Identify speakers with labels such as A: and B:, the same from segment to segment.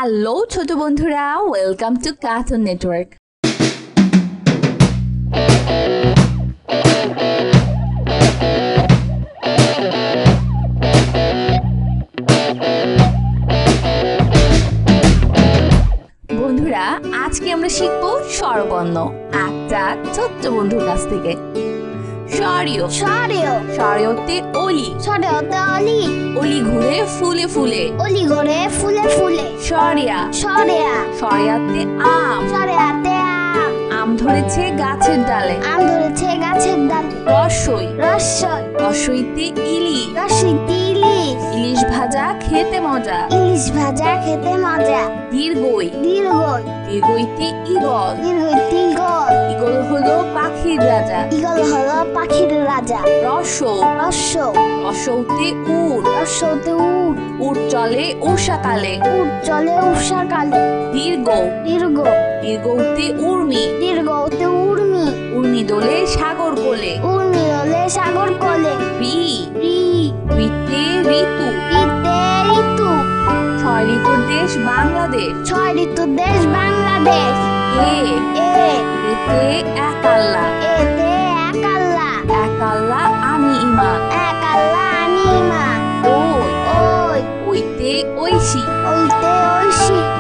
A: Hello ছোট বন্ধুরা, welcome to cartoon network. বন্ধুরা, আজকে আমরা শিখবো স্বরবর্ণ একটা ছোট্ট বন্ধুর কাছ থেকে। সরিয়তে অলি, অলি ঘুরে ফুলে ফুলে, সরিয়াতে আম, আম ধরেছে গাছের ডালে, রসইতে ইলিশ, ইলিশ ভাজা খেতে মজা, দীর্ঘইতে ইগল, ইগল হলো পাখির রাজা, রসৌতে উট, উট চলে উষাকালে, দীর্ঘতে উর্মি, উর্মি দোলে সাগর কোলে, ঋতে ঋতু, ছয় ঋতুর দেশ বাংলাদেশ, এতে এক আল্লাহ, আমি ইমান, ওইতে ঐশী,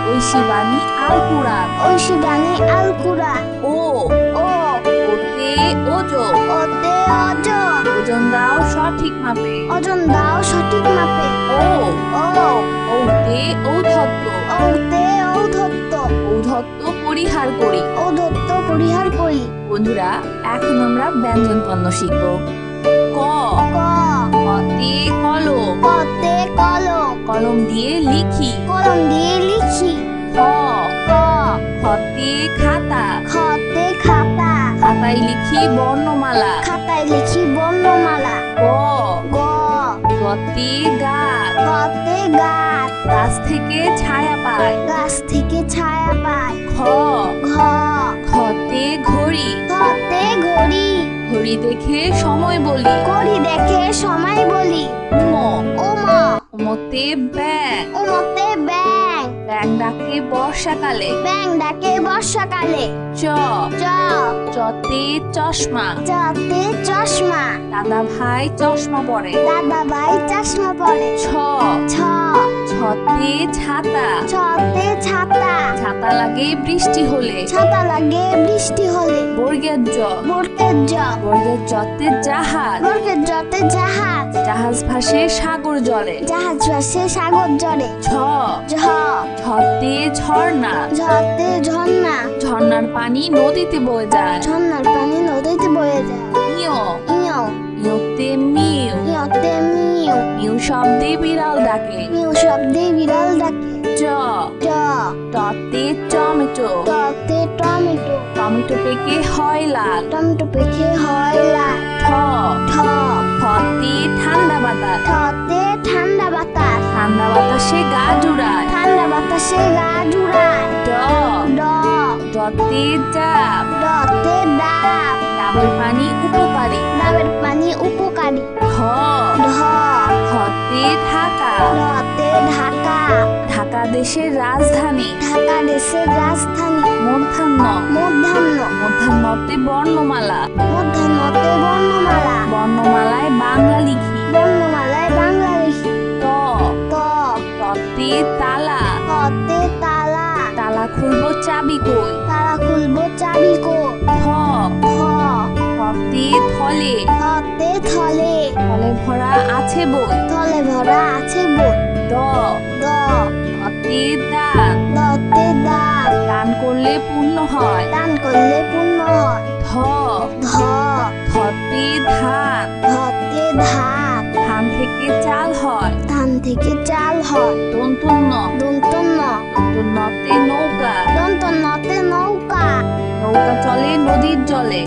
A: ঐশী বাণী আল কুরআন, ওতে ওজন, ওজন দাও সঠিক মাপে, ওতে ঔদ্ধত্য, ঔদ্ধত্য পরিহার করি। বন্ধুরা, এখন আমরা ব্যঞ্জন বর্ণ শিখব। কতে কলম, কলম দিয়ে লিখি, খতে খাতা, খাতায় লিখি বর্ণমালা, গতে গাছ, গাছ থেকে ছায়া পায়, খতে ঘড়ি, ঘড়ি দেখে সময় বলি, উমতে ব্যাং, ব্যাং ডাকে বর্ষাকালে, চতে চশমা, দাদা ভাই চশমা পরে, ছতে ছাতা, ছাতা লাগে বৃষ্টি হলে, বর্গের জতে জাহাজ, জাহাজ ভাসে সাগর জলে, ঝতে ঝর্ণা, ঝর্ণার পানি নদীতে বয়ে যায়, ইয়তে মিউ, মিউ শব্দে বিড়াল ডাকে, টতে টমেটো, টমেটো পেকে হয় লাল, ঠতে ঠান্ডা বাতাস, ঠান্ডা বাতাসে গা জুড়ায়, ডতে ডাব, ডাবের পানি উপকারী, ধতে ঢাকা, ঢাকা দেশের রাজধানী, মধ্যাহ্নতে বর্ণমালা, বর্ণমালায় বাংলা লিখি, ততে তালা, তালা খুলবো চাবি কই, থতে থলে, থলে ভরা আছে বই, দতে দান, দান করলে পুণ্য হয়, ধতে ধান, ধান থেকে চাল হয়, দন্তন্নতে নৌকা, নৌকা চলে নদীর জলে,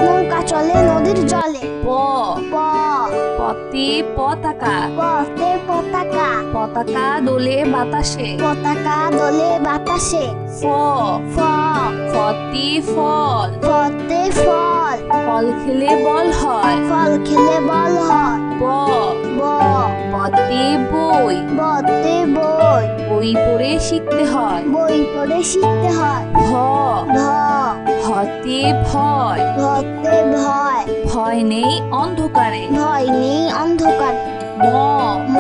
A: পতে পতাকা, পতাকা দোলে বাতাসে।
B: পতাকা দোলে বাতাসে।
A: ফ
B: ফ
A: ফতে ফল।
B: ফতে ফল।
A: ফল খেলে বল হয়।
B: ফল খেলে বল হয়।
A: ব
B: ব
A: বতে বই।
B: বতে বই।
A: বই পড়ে শিখতে হয়।
B: বই পড়ে শিখতে হয়।
A: ভ
B: ভ
A: ভতে ভয়।
B: ভতে ভয়।
A: ভয় নেই অন্ধকারে।
B: ভয় নেই অন্ধকারে।
A: ম
B: ম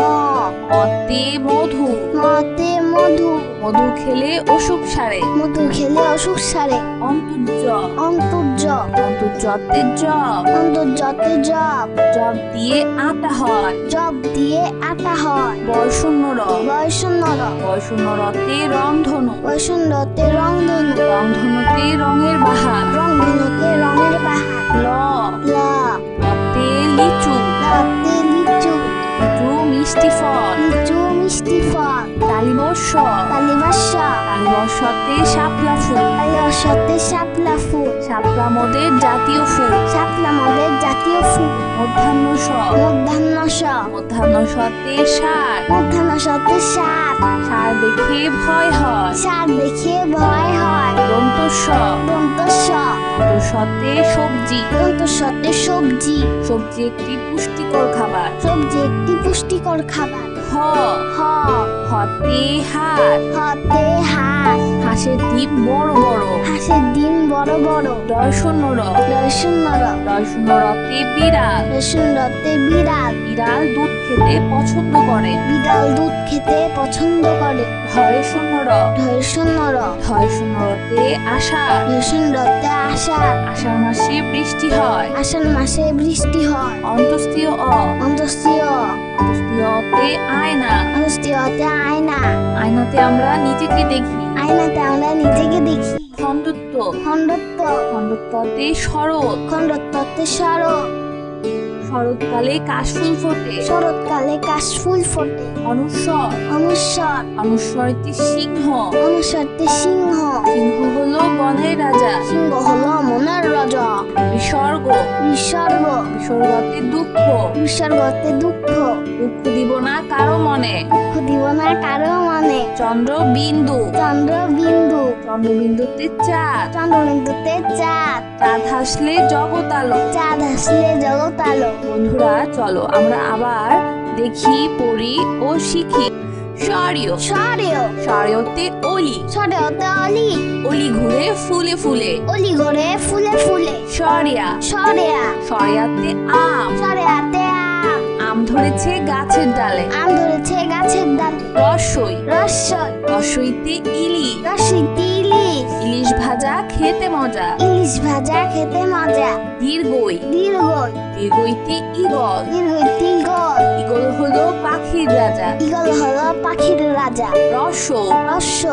A: মতে মধু।
B: মতে মধু।
A: মধু খেলে অসুখ সারে।
B: মধু খেলে অসুখ সারে।
A: অন্তর্য
B: অন্তর্য
A: অন্তর্যতে জব।
B: অন্তর্যতে জব।
A: জব দিয়ে আটা হয়।
B: জব দিয়ে আটা হয়।
A: বয়শূন্য র
B: বয়শূন্য র
A: বয়শূন্য রতে রংধনু।
B: বয়শূন্যতে রংধনু।
A: রংধনুতে রঙের বাহার।
B: রংধনুতে রঙের বাহার।
A: ল
B: ল
A: লতে লিচু।
B: লতে লিচু।
A: লিচু মিষ্টি ফল।
B: লিচু মিষ্টি ফল।
A: তালিবর্ষ
B: তালিবাস্য
A: তালিবর্ষতে শাপলা ফুল।
B: তালিবাস্যতে শাপলা ফুল।
A: শাপলা মোদের জাতীয় ফুল।
B: শাপলা আমাদের জাতীয় ফুল।
A: মধ্যাহ্ন স
B: মধ্যাহ্ন স
A: মধ্যাহ্ন সতে সার।
B: মধ্যাহ্ন সতে সার।
A: সার দেখে ভয় হয়।
B: সার দেখে ভয় হয়।
A: দন্ত স
B: দন্ত স
A: দন্ত সতে সবজি।
B: দন্ত সতে সবজি।
A: সবজি একটি পুষ্টিকর খাবার।
B: সবজি একটি পুষ্টিকর খাবার।
A: হ
B: হ
A: হতে হাত।
B: হতে হাঁস।
A: হাঁসের ডিম বড় বড়।
B: হাঁসের ডিম বড় বড়।
A: দর্শন্য র
B: রসুন র
A: দর্শন্য রতে বিড়াল।
B: রসুন রতে বিড়াল।
A: বিড়াল দুধ খেতে পছন্দ করে।
B: বিড়াল দুধ খেতে পছন্দ করে।
A: ধরে শূন্য র
B: ধর্ষণ র
A: ধয় শূন্য রতে আষাঢ়।
B: রসুন রতে আষাঢ়।
A: আষাঢ় মাসে বৃষ্টি হয়।
B: আষাঢ় মাসে বৃষ্টি হয়।
A: অন্তস্তীয় অ
B: অন্তস্তীয়
A: অন্তস্তীয়তে আয়না।
B: অন্তস্তীয়তে আয়না।
A: আয়নাতে আমরা নিজেকে দেখি।
B: আয়নাতে আমরা নিজেকে দেখি।
A: খণ্ডত্ব
B: খণ্ডত্ব
A: খণ্ডত্বতে শরৎ।
B: খণ্ডত্বতে শরৎ।
A: শরৎকালে কাশফুল ফোটে।
B: শরৎকালে কাশফুল ফোটে।
A: অনুস্বর
B: অনুস্বর
A: অনুস্বরতে সিংহ।
B: অনুস্বরতে সিংহ।
A: সিংহ হলো বনের রাজা।
B: সিংহ হলো মনের রাজা।
A: বিসর্গ
B: বিসর্গ
A: বিসর্গতে দুঃখ।
B: বিসর্গতে দুঃখ।
A: দুঃখ দিব না কারো মনে।
B: দুঃখ দিব না কারো মানে।
A: চন্দ্র বিন্দু
B: চন্দ্রবিন্দু
A: চন্দ্রবিন্দুতে চাঁদ।
B: চন্দ্রবিন্দুতে চাঁদ।
A: চাঁদ হাসলে জগৎ আলো।
B: চাঁদ আসলে জগৎ আলো।
A: বন্ধুরা চলো আমরা আবার দেখি পড়ি ও শিখি। সরিয়
B: সরেও
A: সরিয়তে অলি।
B: সরেওতে অলি।
A: অলি ঘুরে ফুলে ফুলে।
B: অলি ঘরে ফুলে ফুলে।
A: সরিয়া
B: সরেয়া
A: সরিয়াতে আম।
B: সরেয়াতে আম।
A: আম ধরেছে গাছের ডালে।
B: আম ধরেছে গাছের ডালে।
A: রসই
B: রসই
A: রসইতে ইলিশ।
B: রসইতে ইলিশ।
A: ইলিশ ভাজা খেতে মজা।
B: ইলিশ ভাজা খেতে মজা।
A: দীর্ঘই
B: দীর্ঘই
A: দীর্ঘইতে ইগল।
B: দীর্ঘইতে ইগল।
A: ইগল হলো পাখির রাজা।
B: ইগল হলো পাখির রাজা।
A: রসৌ
B: রস্য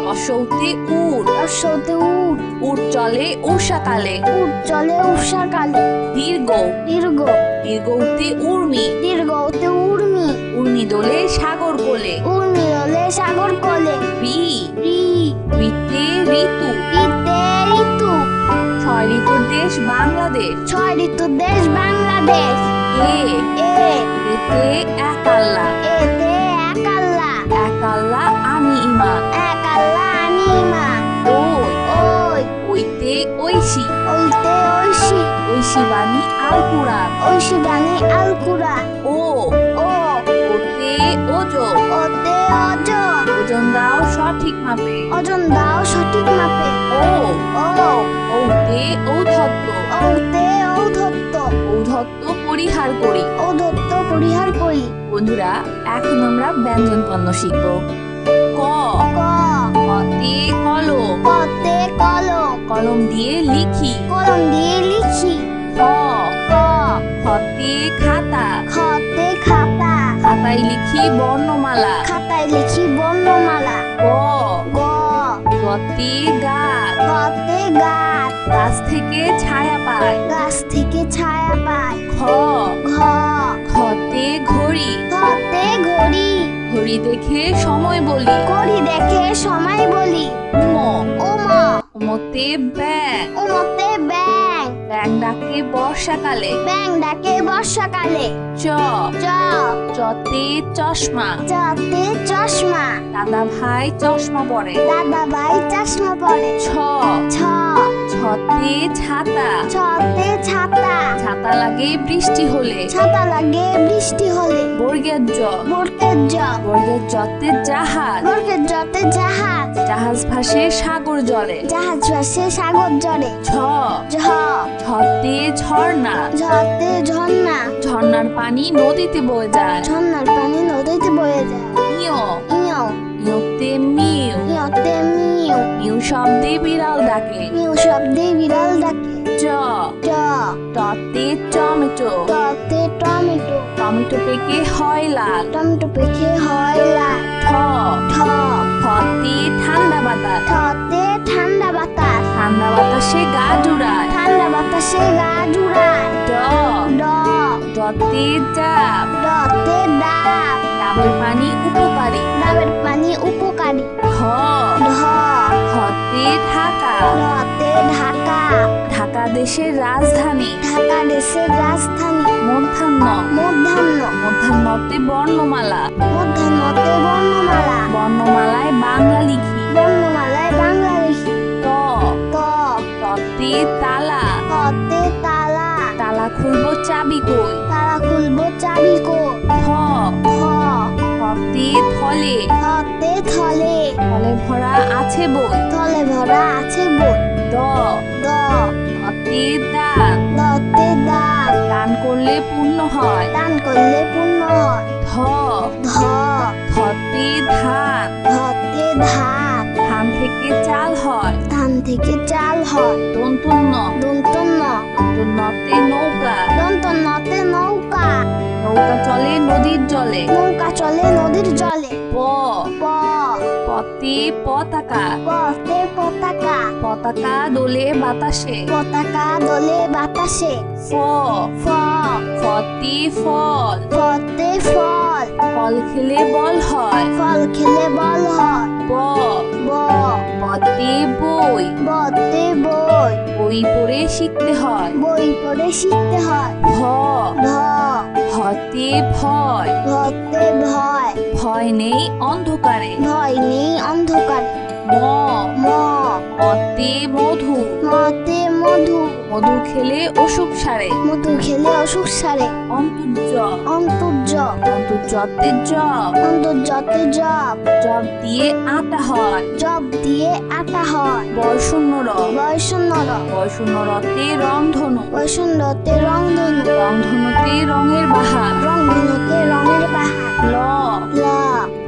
A: রসৌতে উট।
B: রস্যতে উট।
A: উট চলে উষাকালে।
B: উট চলে উষাকালে।
A: দীর্ঘ
B: দীর্ঘ
A: দীর্ঘতে উর্মি।
B: দীর্ঘতে উর্মি।
A: উর্মি দোলে সাগর কোলে।
B: উর্মি হলে সাগর কোলে।
A: রি
B: রি
A: ঋতে ঋতু।
B: ঋতে ঋতু।
A: ছয় ঋতুর দেশ বাংলাদেশ।
B: ছয় ঋতুর দেশ বাংলাদেশ।
A: এ
B: এ
A: এতে এক আল্লাহ।
B: এতে এক আল্লাহ।
A: এক আল্লাহ আমি ইমান।
B: এক আল্লাহ আমি ইমান।
A: ওই
B: ওই
A: ওইতে ঐশী।
B: ওইতে ঐশী।
A: ঐশী বাণী আল কুরআন।
B: ঐশী বাণী আল কুরআন।
A: ও
B: ও
A: ওতে ওজন।
B: ওতে ওজন।
A: ওজন দাও সঠিক মাপে।
B: ওজন দাও সঠিক মাপে।
A: ও
B: ও
A: ঔতে ঔধত্ব।
B: ঔতে ঔধত্ব।
A: ঔধত্ব পরিহার করি।
B: ঔধত্ব পরিহার করি।
A: বন্ধুরা এখন আমরা ব্যঞ্জন পণ্য শিখব। ক
B: ক
A: কতে কলম।
B: কতে কলম।
A: কলম দিয়ে লিখি।
B: কলম দিয়ে লিখি।
A: খ
B: খ
A: খতে খাতা।
B: খতে খাতা।
A: খাতায় লিখি বর্ণমালা।
B: খাতায় লিখি বর্ণমালা।
A: গ
B: গ
A: গতে গাছ।
B: গতে গাছ।
A: গাছ থেকে ছায়া পায়।
B: গাছ থেকে ছায়া পায়।
A: খ
B: ঘ
A: খতে ঘড়ি।
B: ঘতে ঘড়ি।
A: ঘড়ি দেখে সময় বলি।
B: ঘড়ি দেখে সময় বলি।
A: উম
B: ওম
A: উমতে ব্যাং।
B: উমতে ব্যাং।
A: ব্যাং ডাকে বর্ষাকালে।
B: ব্যাং ডাকে বর্ষাকালে।
A: চ
B: চ
A: চতে চশমা।
B: চতে চশমা।
A: দাদা ভাই চশমা পরে।
B: দাদা ভাই চশমা পরে।
A: ছ
B: ছ
A: ছতে ছাতা।
B: ছতে ছাতা।
A: ছাতা লাগে বৃষ্টি হলে।
B: ছাতা লাগে বৃষ্টি হলে।
A: বর্গের জ
B: বর্গের জ
A: বর্গের জতে জাহাজ।
B: বর্গের জতে জাহাজ।
A: জাহাজ ভাসে সাগর জলে।
B: জাহাজ ভাসে সাগর জলে।
A: ঝ
B: ঝ
A: ঝতে ঝর্ণা।
B: ঝতে ঝর্ণা।
A: ঝর্ণার পানি নদীতে বয়ে যায়।
B: ঝর্ণার পানি নদীতে বয়ে যায়।
A: ইয়
B: ইয়
A: ইয়তে মিউ।
B: ইয়তে মিউ।
A: মিউ শব্দে বিড়াল ডাকে।
B: মিউ শব্দে বিড়াল ডাকে।
A: চ
B: ট
A: টতে টমেটো।
B: টতে টমেটো।
A: টমেটো পেকে হয় লাল।
B: টমেটো পেকে হয় লাল।
A: ঠ
B: ঠ
A: ঠতে ঠান্ডা বাতাস।
B: ঠতে ঠান্ডা বাতাস।
A: ঠান্ডা বাতাসে গা জুড়ায়।
B: ঠান্ডা বাতাসে গা জুড়ায়।
A: ড
B: ড
A: ডতে ডাব।
B: ডতে ডাব।
A: ডাবের পানি উপকারী।
B: ডাবের পানি উপকারী।
A: ঢ
B: ঢ
A: ঢতে ঢাকা।
B: ঢতে ঢাকা।
A: ঢাকা দেশের রাজধানী।
B: ঢাকা দেশের রাজধানী।
A: মধ্যাহ্ন
B: মধ্যাহ্ন
A: মধ্যাহ্নতে বর্ণমালা।
B: মধ্যাহ্নতে বর্ণমালা।
A: বর্ণমালায় বাংলা লিখি।
B: বর্ণমালায় বাংলা লিখি।
A: ত
B: ত
A: ততে তালা।
B: ততে তালা।
A: তালা খুলবো চাবি কই।
B: তালা খুলবো চাবি কো।
A: থ
B: থ
A: থতে থলে।
B: থতে থলে।
A: থলে ভরা আছে বই।
B: থলে ভরা আছে বই।
A: দ
B: দ
A: ধতে দান।
B: দতে দান।
A: দান করলে পুণ্য হয়।
B: দান করলে পুণ্য হয়।
A: ধ
B: ধ
A: ধতে ধান।
B: ধতে ধান।
A: ধান থেকে চাল হয়।
B: ধান থেকে চাল হয়।
A: দন্তন্য
B: দন্তন্য
A: দন্তন্যতে নৌকা।
B: দন্তন্যতে নৌকা।
A: নৌকা চলে নদীর জলে।
B: নৌকা চলে নদীর জলে।
A: প
B: প
A: পতে পতাকা।
B: পথে পতাকা।
A: পতাকা দোলে বাতাসে।
B: পতাকা দোলে বাতাসে।
A: ফ
B: ফ
A: ফতে ফল।
B: ফতে ফল।
A: ফল খেলে বল হয়।
B: ফল খেলে বল হয়।
A: ব
B: ব
A: বতে বই।
B: বতে বই।
A: বই পড়ে শিখতে হয়।
B: বই পড়ে শিখতে হয়।
A: ভ
B: ভ
A: ভতে ভয়।
B: ভতে ভয়।
A: ভয় নেই অন্ধকারে।
B: ভয় নেই অন্ধকারে।
A: ম
B: ম
A: মতে মধু।
B: মতে মধু।
A: মধু খেলে অসুখ সারে।
B: মধু খেলে অসুখ সারে।
A: অন্তর্য
B: অন্তর্য
A: অন্তর্যতে জব।
B: অন্তর্যতে জব।
A: জব দিয়ে আটা হয়।
B: জব দিয়ে আটা হয়।
A: বর্ষণ্য র
B: বয়সন্ন র
A: বর্ষণ্য রতে রংধনু।
B: বৈষণ্যতে রংধনু।
A: রংধনুতে রঙের বাহার।
B: রংধনুতে রঙের বাহার।
A: ল
B: ল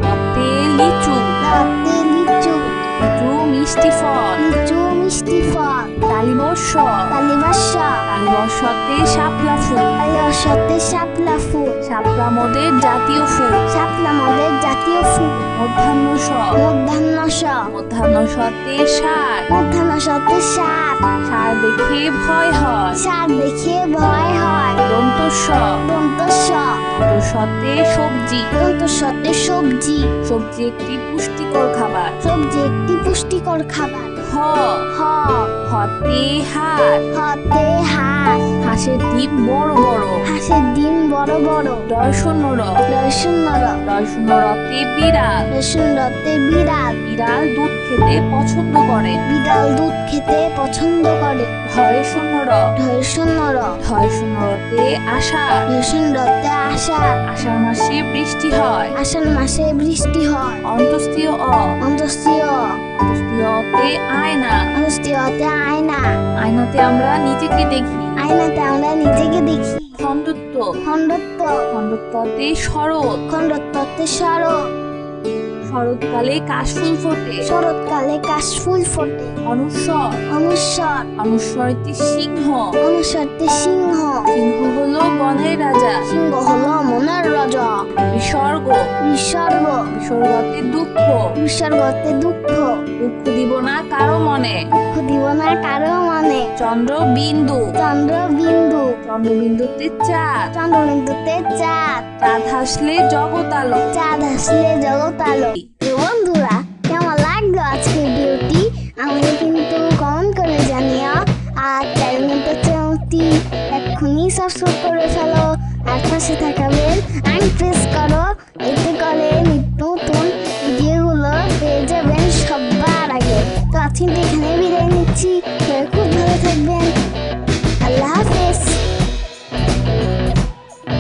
A: লতে লিচু।
B: লতে লিচু।
A: লিচু মিষ্টি ফল।
B: লিচু মিষ্টি ফল।
A: তালিবর্ষ
B: তালিবাস্য
A: তালিবর্ষতে শাপলা ফুল।
B: তালিবাস্যতে শাপলা ফুল।
A: শাপলা মদের জাতীয় ফুল।
B: শাপলা মদের জাতীয় ফুল।
A: মধ্যাহ্ন স
B: মধ্যাহ্ন স
A: মধ্যাহ্ন সতে সার।
B: মধ্যাহ্ন সতে সার।
A: সার দেখে ভয় হয়।
B: সার দেখে ভয় হয়।
A: দন্ত স
B: দন্তস্ব
A: সতে সবজি।
B: দন্তস্বতে সবজি।
A: সবজি একটি পুষ্টিকর খাবার।
B: সবজি একটি পুষ্টিকর খাবার।
A: হ
B: হ
A: হতে হাট।
B: হতে হাঁস।
A: হাঁসের ডিম বড় বড়।
B: হাঁসের ডিম বড় বড়।
A: দর্শন্য র
B: দর্শন্য র
A: দর্শন্য রতে বিড়াল।
B: দর্শনরতে বিড়াল।
A: বিড়াল দুধ খেতে পছন্দ করে।
B: বিড়াল দুধ খেতে পছন্দ করে।
A: ধরে শূন্য র
B: ধর্ষণ্য র
A: ধরে শূন্য রতে আষাঢ়।
B: ধর্ষণরতে আষাঢ়।
A: আষাঢ় মাসে বৃষ্টি হয়।
B: আষাঢ় মাসে বৃষ্টি হয়।
A: অন্তস্তীয়
B: অন্তস্তীয়
A: অন্তস্তীয়তে আয়না।
B: অন্তস্তীয়তে আয়না।
A: আয়নাতে আমরা নিজেকে দেখি।
B: আয়নাতে আমরা নিজেকে দেখি।
A: খণ্ডত্ব
B: খণ্ডত্ব
A: খণ্ডত্বতে শরৎ।
B: খণ্ডত্বতে শরৎ।
A: শরৎকালে কাশফুল ফোটে।
B: শরৎকালে কাশফুল ফোটে।
A: অনুস্বর
B: অনুস্বর
A: অনুস্বরতে সিংহ।
B: অনুস্বরতে সিংহ।
A: সিংহ হলো বনের রাজা।
B: সিংহ হলো মনের রাজা।
A: বিসর্গ
B: বিসর্গ
A: বিসর্গতে দুঃখ।
B: বিসর্গতে দুঃখ।
A: দুঃখ দিব না কারো মনে।
B: দুঃখ দিব না কারো মনে।
A: চন্দ্র বিন্দু
B: চন্দ্রবিন্দু
A: চন্দ্রবিন্দুতে চাঁদ।
B: চন্দ্রবিন্দুতে চাঁদ।
A: চাঁদ হাসলে জগৎ আলো।
B: চাঁদ আসলে জগৎ আলো। তো বন্ধুরা, কেমন লাগলো আজকের ভিডিওটি আমাকে কিন্তু কমেন্ট করে জানিও। আর চ্যানেলটা পাশে থাকাবেন, আংটি